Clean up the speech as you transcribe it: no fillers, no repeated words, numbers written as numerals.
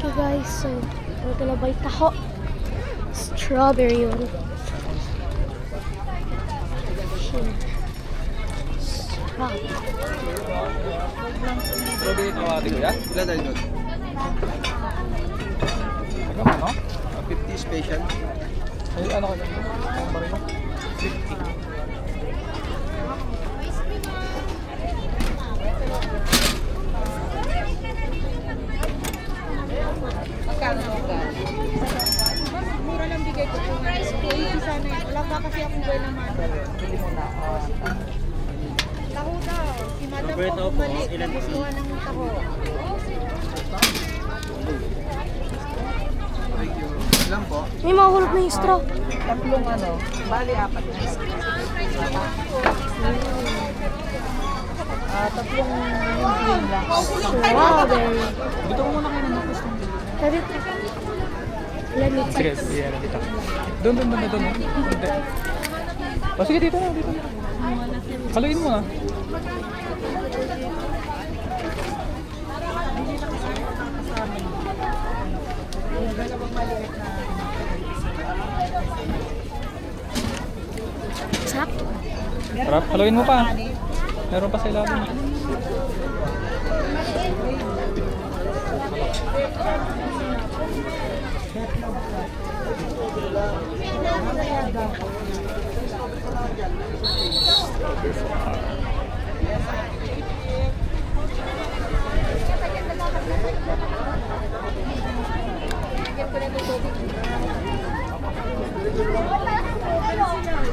Okay guys, so we're gonna buy taho. Strawberry one. Here. Strawberry. Strawberry kawali ko ya? Ilan tayo doon? Teka mo, no? 50 special. Ay, ano ka dyan? Ang baril? 50. Mura lang bigay ko po. Price sana yun. Wala pa kasi akong buhay naman. Pili mo na. Taho daw. Si madam Roberto po po, bumalik. ilan po? Gustuhan ng taho. Thank you. Ilan po? May mahulog na yung straw. Tatlong ano, bali apat na. Tatlong green lang. Strawberry. Dito ko muna kayo ng gusto. Sabi ko. Let me Sige, check. sige, dito. Doon. Hindi. O sige, dito na. Haluin mo na. Sakto. Harap, haluin mo pa. Meron pa sa ilalim.